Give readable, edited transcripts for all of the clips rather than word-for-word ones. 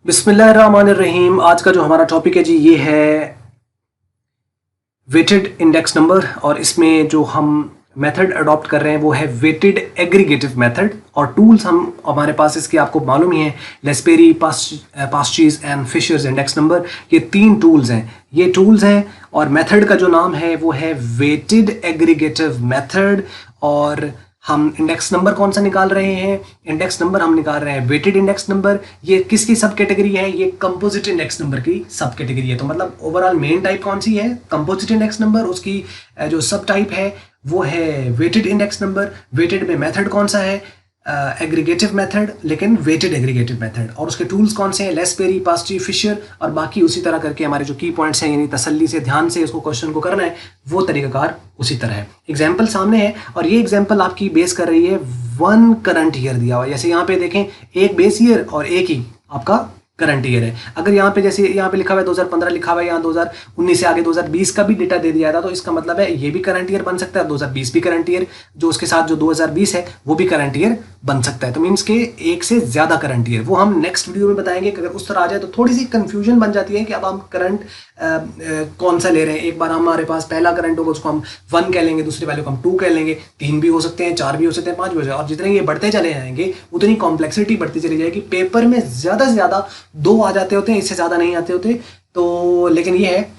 बिस्मिल्लाहिर्रहमानिर्रहीम। आज का जो हमारा टॉपिक है जी ये है वेटेड इंडेक्स नंबर, और इसमें जो हम मेथड अडॉप्ट कर रहे हैं वो है वेटेड एग्रीगेटिव मेथड। और टूल्स हम हमारे पास इसके आपको मालूम ही है, लेस्पेरी, पास्चीज एंड फिशर्स इंडेक्स नंबर। ये 3 टूल्स हैं, ये टूल्स हैं। और मेथड का जो नाम है वो है वेटेड एग्रीगेटिव मेथड। और हम इंडेक्स नंबर कौन सा निकाल रहे हैं? इंडेक्स नंबर हम निकाल रहे हैं वेटेड इंडेक्स नंबर। ये किसकी सब कैटेगरी है? ये कंपोजिट इंडेक्स नंबर की सब कैटेगरी है। तो मतलब ओवरऑल मेन टाइप कौन सी है? Composite index number. उसकी जो सब टाइप है वो है वेटेड इंडेक्स नंबर। वेटेड में मेथड कौन सा है? एग्रीगेटिव मेथड, लेकिन वेटेड एग्रीगेटिव मेथड। और उसके टूल्स कौन से हैं? लेस्पेरी, पास्ची, फिशर। और बाकी उसी तरह करके हमारे जो की पॉइंट्स हैं, यानी तसल्ली से ध्यान से उसको क्वेश्चन को करना है, वो तरीकाकार उसी तरह है। एग्जाम्पल सामने है और ये एग्जाम्पल आपकी बेस कर रही है 1 करंट ईयर दिया हुआ है। जैसे यहाँ पे देखें, एक बेस ईयर और एक ही आपका करंट ईयर है। अगर यहाँ पे जैसे यहाँ पे लिखा हुआ है 2015 लिखा हुआ है, यहाँ 2019 से आगे 2020 का भी डेटा दे दिया था, तो इसका मतलब है ये भी करंट ईयर बन सकता है, 2020 भी करंट ईयर, जो उसके साथ जो 2020 है वो भी करंट ईयर बन सकता है। तो मीन्स के एक से ज्यादा करंट ईयर, वो हम नेक्स्ट वीडियो में बताएंगे कि अगर उस तरह आ जाए तो थोड़ी सी कंफ्यूजन बन जाती है कि अब हम करंट कौन सा ले रहे हैं। एक बार हमारे पास पहला करंट होगा, उसको हम 1 कह लेंगे, दूसरे वाले को हम 2 कह लेंगे, 3 भी हो सकते हैं, 4 भी हो सकते हैं, 5 भी हो सकते हैं। और जितने ये बढ़ते चले जाएंगे उतनी कॉम्प्लेक्सिटी बढ़ती चली जाएगी। पेपर में ज्यादा से ज्यादा 2 आ जाते होते हैं, इससे ज्यादा नहीं आते होते। तो लेकिन ये है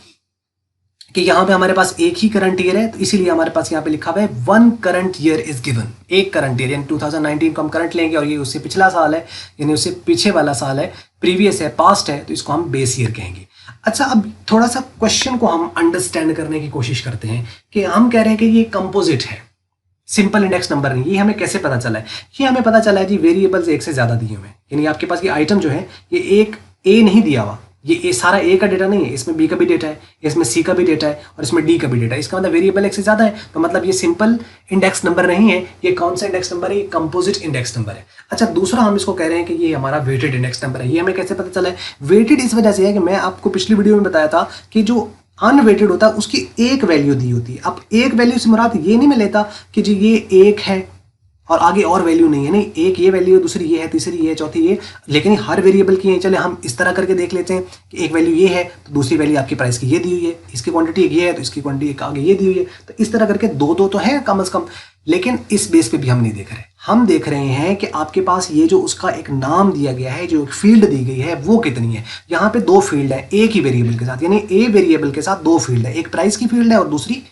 कि यहाँ पे हमारे पास एक ही करंट ईयर है, तो इसीलिए हमारे पास यहाँ पे लिखा हुआ है 1 करंट ईयर इज गिवन। एक करंट ईयर यानी 2019 को हम करंट लेंगे, और ये उससे पिछला साल है, यानी उससे पीछे वाला साल है, प्रीवियस है, पास्ट है, तो इसको हम बेस ईयर कहेंगे। अच्छा, अब थोड़ा सा क्वेश्चन को हम अंडरस्टैंड करने की कोशिश करते हैं कि हम कह रहे हैं कि ये कंपोजिट है, सिंपल इंडेक्स नंबर नहीं। ये हमें कैसे पता चला है? ये हमें पता चला है जी, वेरिएबल्स एक से ज्यादा दिए हुए हैं। यानी आपके पास ये आइटम जो है, ये एक ए नहीं दिया हुआ, ये सारा ए का डेटा नहीं है, इसमें बी का भी डेटा है, इसमें सी का भी डेटा है, और इसमें डी का भी डेटा है। इसका मतलब वेरिएबल एक से ज्यादा है, तो मतलब ये सिंपल इंडेक्स नंबर नहीं है। ये कौन सा इंडेक्स नंबर है? ये कंपोजिट इंडेक्स नंबर है। अच्छा, दूसरा हम इसको कह रहे हैं कि ये हमारा वेटेड इंडेक्स नंबर है। ये हमें कैसे पता चला है? वेटेड इस वजह से है कि मैं आपको पिछली वीडियो में बताया था कि जो अनवेटेड होता है उसकी एक वैल्यू दी होती है। अब एक वैल्यू से मुराद ये नहीं मैं लेता कि जी ये एक है और आगे और वैल्यू नहीं है, नहीं, एक ये वैल्यू है, दूसरी ये है, तीसरी ये है, चौथी ये, लेकिन हर वेरिएबल की है। चले हम इस तरह करके देख लेते हैं कि एक वैल्यू ये है तो दूसरी वैल्यू आपकी प्राइस की ये दी हुई है, इसकी क्वांटिटी एक ये है तो इसकी क्वांटिटी एक आगे ये दी हुई है। तो इस तरह करके दो तो है कम से कम, लेकिन इस बेस पे भी हम नहीं देख रहे। हम देख रहे हैं कि आपके पास ये जो उसका एक नाम दिया गया है, जो एक फील्ड दी गई है, वो कितनी है। यहाँ पे 2 फील्ड है एक ही वेरिएबल के साथ, यानी ए वेरिएबल के साथ 2 फील्ड है, एक प्राइस की फील्ड है और दूसरी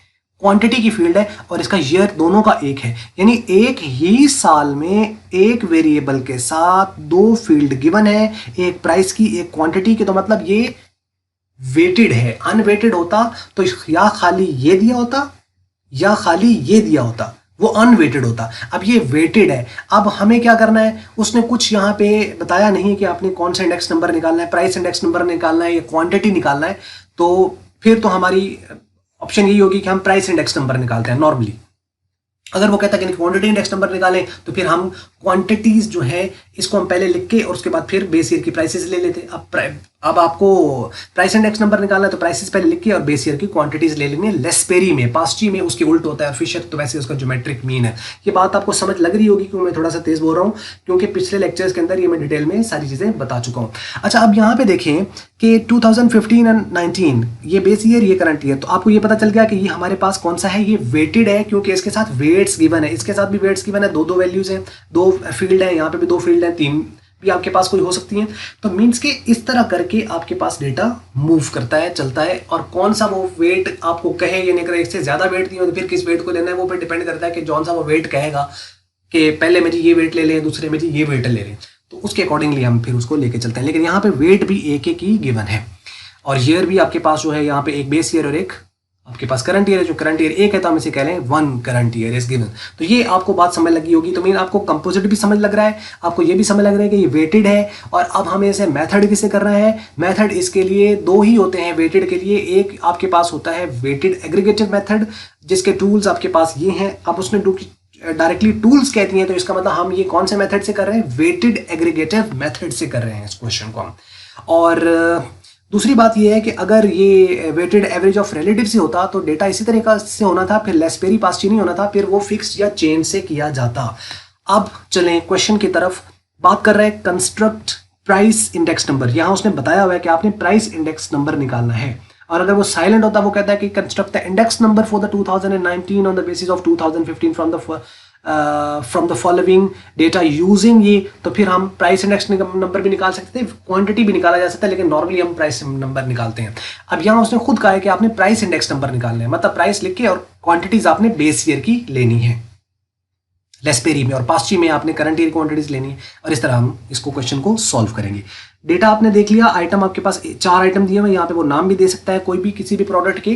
क्वांटिटी की फील्ड है, और इसका ईयर दोनों का एक है। यानी एक ही साल में एक वेरिएबल के साथ 2 फील्ड गिवन है, एक प्राइस की एक क्वांटिटी की। तो मतलब ये वेटेड है। अनवेटेड होता तो या खाली ये दिया होता या खाली ये दिया होता, वो अनवेटेड होता। अब ये वेटेड है। अब हमें क्या करना है? उसने कुछ यहाँ पे बताया नहीं कि आपने कौन सा इंडेक्स नंबर निकालना है, प्राइस इंडेक्स नंबर निकालना है या क्वांटिटी निकालना है। तो फिर तो हमारी ऑप्शन यही होगी कि हम प्राइस इंडेक्स नंबर निकालते हैं नॉर्मली। अगर वो कहता है कि क्वांटिटी इंडेक्स नंबर निकालें, तो फिर हम क्वांटिटीज जो है इसको हम पहले लिख के और उसके बाद फिर बेस ईयर की प्राइसेस ले लेते। अब आपको प्राइस इंडेक्स नंबर निकालना है तो प्राइसेस पहले लिख के और बेस ईयर की क्वांटिटीज ले लेनी है। लेस्पेरी में, पास्ची में उसके उल्ट होता है, फिशर तो वैसे उसका ज्योमेट्रिक मीन है। ये बात आपको समझ लग रही होगी क्यों मैं थोड़ा सा तेज बोल रहा हूँ, क्योंकि पिछले लेक्चर्स के अंदर ये मैं डिटेल में सारी चीजें बता चुका हूँ। अच्छा, अब यहाँ पे देखें कि 2015 एंड 19 ये बेस ईयर, ये करंट ईयर, तो आपको ये पता चल गया कि ये हमारे पास कौन सा है, ये वेटेड है, क्योंकि इसके साथ वेट्स गिवन है, इसके साथ भी वेट्स गिवन है, 2 वैल्यूज हैं, 2 फील्ड है, यहाँ पे भी 2 फील्ड है, 3 भी आपके पास कोई हो सकती है। तो मींस के इस तरह करके आपके पास डेटा मूव करता है, चलता है। और कौन सा वो वेट आपको कहे या नहीं करे, इससे ज्यादा वेट दिए तो फिर किस वेट को लेना है वो पे डिपेंड करता है कि कौन सा वो वेट कहेगा कि पहले में जी ये वेट ले लें, दूसरे में जी ये वेट ले लें, तो उसके अकॉर्डिंगली हम फिर उसको लेके चलते हैं। लेकिन यहाँ पे वेट भी एक एक ही गिवन है, और ईयर भी आपके पास जो है यहाँ पे एक बेस ईयर और एक आपके पास करंट ईयर है। जो करंट ईयर एक है तो हम इसे कह लें 1 करंट ईयर इज गिवन। तो ये आपको बात समझ लगी होगी। तो मीन आपको कंपोजिट भी समझ लग रहा है, आपको ये भी समझ लग रहा है कि ये वेटेड है। और अब हमें इसे मेथड किसे कर रहा है? मेथड इसके लिए 2 ही होते हैं वेटेड के लिए। एक आपके पास होता है वेटेड एग्रीगेटिव मेथड, जिसके टूल्स आपके पास ये हैं। अब उसने डायरेक्टली टूल्स कहती हैं, तो इसका मतलब हम ये कौन से मेथड से कर रहे हैं? वेटेड एग्रीगेटिव मेथड से कर रहे हैं इस क्वेश्चन को हम। और दूसरी बात यह है कि अगर ये वेटेड एवरेज ऑफ रिलेटिव से होता तो डेटा इसी तरीके से होना था, फिर लेस्पेरी पास्ची नहीं होना था, फिर वो फिक्स या चेंज से किया जाता। अब चलें क्वेश्चन की तरफ। बात कर रहे हैं कंस्ट्रक्ट प्राइस इंडेक्स नंबर, यहाँ उसने बताया हुआ है कि आपने प्राइस इंडेक्स नंबर निकालना है। और अगर वो साइलेंट होता, वो कहता है कि construct the index number for the 2019 on the basis of 2015 from the following data using ये, तो फिर हम प्राइस इंडेक्स नंबर भी निकाल सकते हैं, क्वांटिटी भी निकाला जा सकता है, लेकिन नॉर्मली हम प्राइस नंबर निकालते हैं। अब यहाँ उसने खुद कहा है कि आपने प्राइस इंडेक्स नंबर निकालना है, मतलब प्राइस लिख के और क्वांटिटीज आपने बेस ईयर की लेनी है लेस्पेरी में, और पास्ची में आपने करंट ईयर क्वांटिटीज लेनी है, और इस तरह हम इसको क्वेश्चन को सॉल्व करेंगे। डेटा आपने देख लिया, आइटम आपके पास 4 आइटम दिए हुए, यहाँ पे वो नाम भी दे सकता है, कोई भी किसी भी प्रोडक्ट के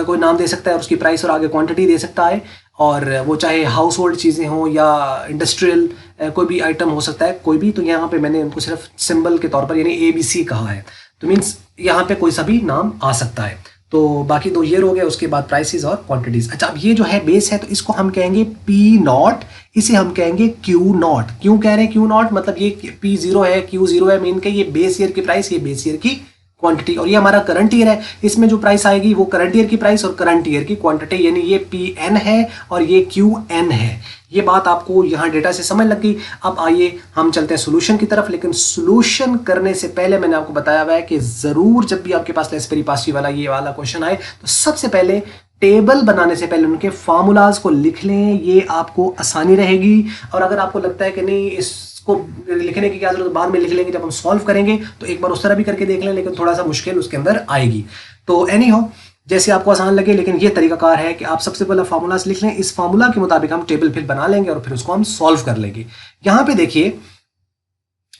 कोई नाम दे सकता है, और उसकी प्राइस और आगे क्वांटिटी दे सकता है, और वो चाहे हाउस होल्ड चीज़ें हों या इंडस्ट्रियल कोई भी आइटम हो सकता है, कोई भी। तो यहाँ पे मैंने उनको सिर्फ सिंबल के तौर पर यानी ABC कहा है, तो मीन्स यहाँ पे कोई सा भी नाम आ सकता है। तो बाकी 2 ईयर हो गए, उसके बाद प्राइसेस और क्वांटिटीज। अच्छा, अब ये जो है बेस है, तो इसको हम कहेंगे P0, इसे हम कहेंगे Q0। क्यों कह रहे हैं Q0? मतलब ये P0 है, Q0 है, मीन के ये बेस ईयर की प्राइस, ये बेस ईयर की क्वांटिटी, और ये हमारा करंट ईयर है। इसमें जो प्राइस आएगी वो करंट ईयर की प्राइस और करंट ईयर की क्वांटिटी, यानी ये PN है और ये QN है। ये बात आपको यहाँ डेटा से समझ लग गई। अब आइए हम चलते हैं सोल्यूशन की तरफ, लेकिन सोल्यूशन करने से पहले मैंने आपको बताया हुआ है कि जरूर जब भी आपके पास लेस्पेरी पास्ची वाला ये वाला क्वेश्चन आए, तो सबसे पहले टेबल बनाने से पहले उनके फार्मूलाज को लिख लें, ये आपको आसानी रहेगी। और अगर आपको लगता है कि नहीं इसको लिखने की क्या जरूरत, बाद में लिख लेंगे जब हम सॉल्व करेंगे, तो एक बार उस तरह भी करके देख लें, लेकिन थोड़ा सा मुश्किल उसके अंदर आएगी। तो एनी हो, जैसे आपको आसान लगे, लेकिन ये तरीकाकार है कि आप सबसे पहले फार्मूलाज लिख लें, इस फार्मूला के मुताबिक हम टेबल फिर बना लेंगे और फिर उसको हम सॉल्व कर लेंगे। यहाँ पे देखिए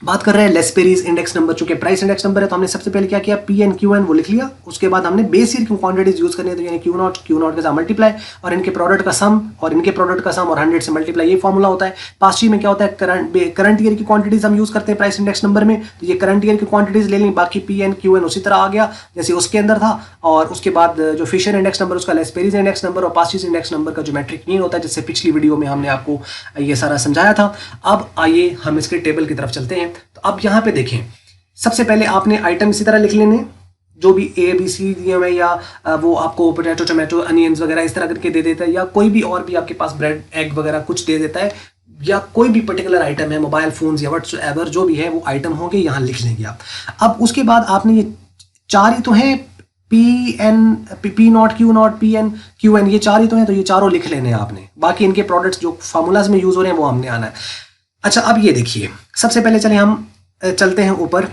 बात कर रहे हैं लेस्पेरीज इंडेक्स नंबर, चूंकि प्राइस इंडेक्स नंबर है, तो हमने सबसे पहले क्या किया, PN QN वो लिख लिया। उसके बाद हमने बेस ईयर की क्वांटिटीज यूज करनी है, तो यानी Q0 के साथ मल्टीप्लाई और इनके प्रोडक्ट का सम और इनके प्रोडक्ट का सम और 100 से मल्टीप्लाई, ये फॉर्मूला होता है। पास्ची में क्या होता है, करंट ईयर की क्वांटिटीज हम यूज करते हैं प्राइस इंडेक्स नंबर में, तो ये करंट ईयर की क्वांटिटीज ले ली, बाकी PN QN उसी तरह आ गया जैसे उसके अंदर था। और उसके बाद जो फिशर इंडेक्स नंबर, उसका लेस्पेरीज इंडेक्स नंबर और पास्चीज इंडेक्स नंबर का जो मैट्रिक मीन होता है, जिससे पिछली वीडियो में हमने आपको ये सारा समझाया था। अब आइए हम इसके टेबल की तरफ चलते हैं। तो अब यहाँ पे देखें, सबसे पहले आपने आइटम इसी तरह लिख लेने, जो भी ABC दिए हुए, या वो आपको पोटैटो, टोमेटो, अनियंस वगैरह इस तरह करके दे देता है, या कोई भी और भी आपके पास ब्रेड, एग वगैरह कुछ दे देता है, या कोई भी पर्टिकुलर आइटम है, मोबाइल फोन्स या व्हाट्सएवर जो भी है वो आइटम होंगे, यहाँ लिख लेंगे आप। अब उसके बाद आपने ये 4 ही तो हैं, P0 Q0 PN QN, ये 4 ही तो हैं, तो ये चारों लिख लेने हैं आपने। बाकी इनके प्रोडक्ट्स जो फार्मूलाज में यूज हो रहे हैं वो हमने आना है। अच्छा, अब ये देखिए, सबसे पहले चले हम चलते हैं ऊपर।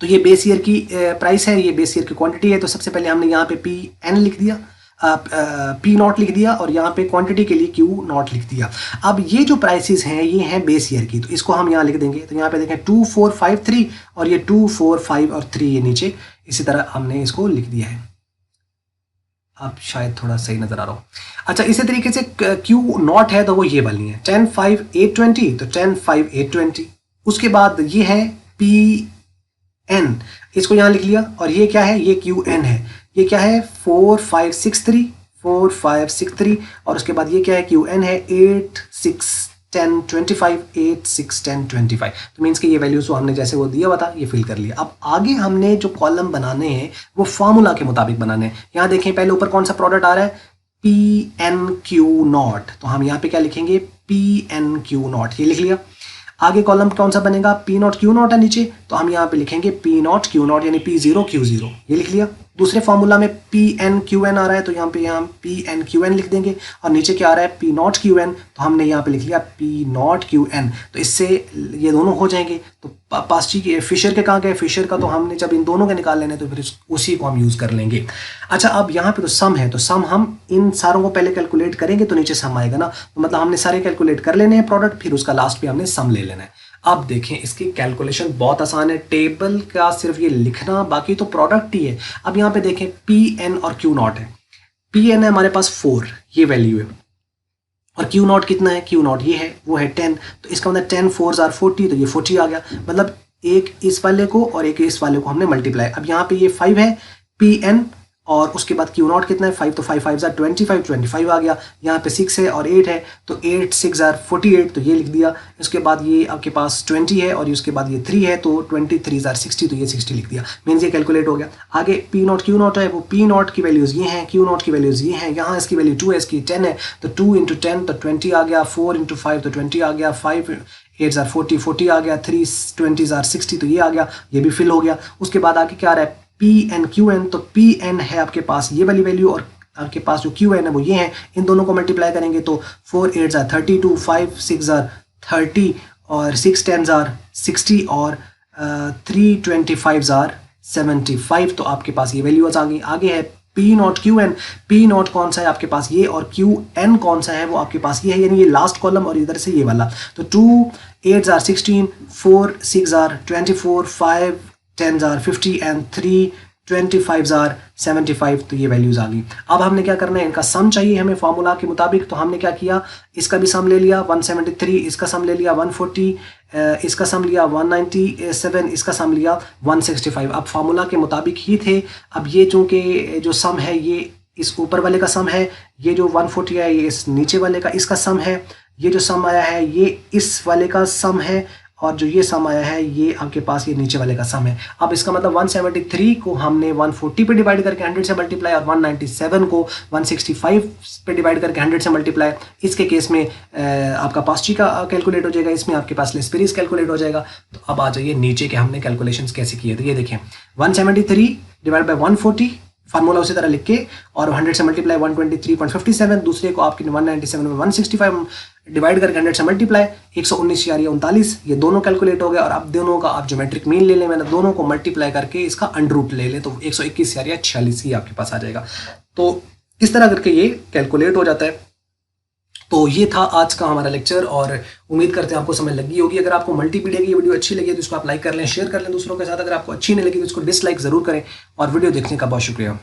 तो ये बेस ईयर की प्राइस है, ये बेस ईयर की क्वांटिटी है, तो सबसे पहले हमने यहाँ पे PN लिख दिया, P0 लिख दिया, और यहाँ पे क्वांटिटी के लिए Q0 लिख दिया। अब ये जो प्राइसेस हैं ये हैं बेस ईयर की, तो इसको हम यहाँ लिख देंगे। तो यहाँ पे देखें 2 4 5 3 और ये 2 4 5 और 3 ये नीचे इसी तरह हमने इसको लिख दिया है। अब शायद थोड़ा सही नजर आ रहा हो। अच्छा, इसी तरीके से Q0 है तो वो ये वाली है 10 5 8 20, तो 10 5 8 20। उसके बाद ये है PN, इसको यहाँ लिख लिया, और ये क्या है, ये QN है, ये क्या है 4 5 6 3 4 5 6 3, और उसके बाद ये क्या है QN है 8 6 10 25 8 6 10 25। तो मीन्स कि ये वैल्यूज हमने जैसे वो दिया हुआ था ये फिल कर लिया। अब आगे हमने जो कॉलम बनाने हैं वो फार्मूला के मुताबिक बनाने हैं। यहाँ देखें पहले ऊपर कौन सा प्रोडक्ट आ रहा है, PNQ0, तो हम यहाँ पे क्या लिखेंगे, PNQ0, ये लिख लिया। आगे कॉलम कौन सा बनेगा, P0 Q0 है नीचे, तो हम यहाँ पे लिखेंगे P0 Q0 यानी P0 Q0, ये लिख लिया। दूसरे फॉर्मूला में PN QN आ रहा है, तो यहाँ पे हम PN QN लिख देंगे, और नीचे क्या आ रहा है P0 QN, तो हमने यहाँ पे लिख लिया P0 QN। तो इससे ये दोनों हो जाएंगे। तो पास्ची के फिशर के कहाँ गए, फिशर का तो हमने जब इन दोनों के निकाल लेने तो फिर उसी को हम यूज कर लेंगे। अच्छा, अब यहाँ पे तो सम है, तो सम हम इन सारों को पहले कैलकुलेट करेंगे तो नीचे सम आएगा ना, तो मतलब हमने सारे कैलकुलेट कर लेने हैं प्रोडक्ट, फिर उसका लास्ट पे हमने सम ले लेना है। अब देखें इसकी कैलकुलेशन बहुत आसान है, टेबल का सिर्फ ये लिखना, बाकी तो प्रोडक्ट ही है। अब यहाँ पे देखें PN और Q0 है, PN है हमारे पास 4, ये वैल्यू है, और Q0 कितना है, Q0 ये है, वो है 10, तो इसका मतलब 10 4s are 40, तो ये 40 आ गया। मतलब एक इस वाले को और एक इस वाले को हमने मल्टीप्लाई। अब यहाँ पे ये 5 है PN, और उसके बाद Q0 कितना है 5, तो 5 5s are 25, 25 आ गया। यहाँ पे 6 है और 8 है, तो 8 6 are 48, तो ये लिख दिया। इसके बाद ये आपके पास 20 है और उसके बाद ये 3 है, तो 23 are 60, तो ये 60 लिख दिया। मीन्स ये कैलकुलेट हो गया। आगे P0 Q0 है, वो P0 की वैल्यूज़ ये हैं, Q0 की वैल्यूज़ ये हैं। यहाँ इसकी वैल्यू 2 है, इसकी 10 है, तो 2 × 10 तो 20 आ गया, 4 × 5 तो 20 आ गया, 5 8 ज़ार 40, 40 आ गया, 3 20 ज़ार 60, तो ये आ गया, ये भी फिल हो गया। उसके बाद आगे क्या आ रहा है, PNQN, तो PN है आपके पास ये वाली वैल्यू और आपके पास जो QN है वो ये है। इन दोनों को मल्टीप्लाई करेंगे तो 4 8 ज़ार 32, 5 6 ज़ार 30 और 6 10 ज़ार 60 और 3 25 ज़ार 75, तो आपके पास ये वैल्यूज आ गई। आगे है P0QN, P0 कौन सा है आपके पास ये, और QN कौन सा है वो आपके पास ये है, यानी ये लास्ट कॉलम और इधर से ये वाला। तो 2 8 ज़ार 16, 4 6 ज़ार 24, 5 10 ज़ार 50 एंड 3 25 ज़ार 75, तो ये वैल्यूज़ आ गई। अब हमने क्या करना है, इनका सम चाहिए हमें फार्मूला के मुताबिक, तो हमने क्या किया, इसका भी सम ले लिया 173, इसका सम ले लिया 140, इसका सम लिया 197, इसका सम लिया 165। अब फार्मूला के मुताबिक ही थे। अब ये चूँकि जो सम है ये इस ऊपर वाले का सम है, ये जो 140 है ये इस नीचे वाले का इसका सम है, ये जो सम आया है ये इस वाले का सम है, और जो ये सम आया है ये आपके पास ये नीचे वाले का सम है। अब इसका मतलब 173 को हमने 140 पे डिवाइड करके 100 से मल्टीप्लाई, और 197 को 165 पे डिवाइड करके 100 से मल्टीप्लाई। इसके केस में आपका पास्ची का कैलकुलेट हो जाएगा, इसमें आपके पास लेस्पेरीज कैलकुलेट हो जाएगा। तो अब आ जाइए नीचे के हमने कैलकुलेशंस कैसे किए, तो ये देखें 173 डिवाइड बाई 140, फार्मूला उसी तरह लिख के, और 100 से मल्टीप्लाई 123.57, दूसरे को आपकी 197 में 165 डिवाइड करके 100 से मल्टीप्लाई 119.39, ये दोनों कैलकुलेट हो गए। और अब दोनों का आप ज्योमेट्रिक मीन ले लें, मैंने दोनों को मल्टीप्लाई करके इसका अंडर रूट ले लें, तो 121.46 ही आपके पास आ जाएगा। तो इस तरह करके ये कैलकुलेट हो जाता है। तो ये था आज का हमारा लेक्चर, और उम्मीद करते हैं आपको समझ लगी होगी। अगर आपको मल्टीपीडिया की वीडियो अच्छी लगी तो इसको आप लाइक कर लें, शेयर कर लें दूसरों के साथ। अगर आपको अच्छी नहीं लगी तो इसको डिसलाइक ज़रूर करें, और वीडियो देखने का बहुत शुक्रिया।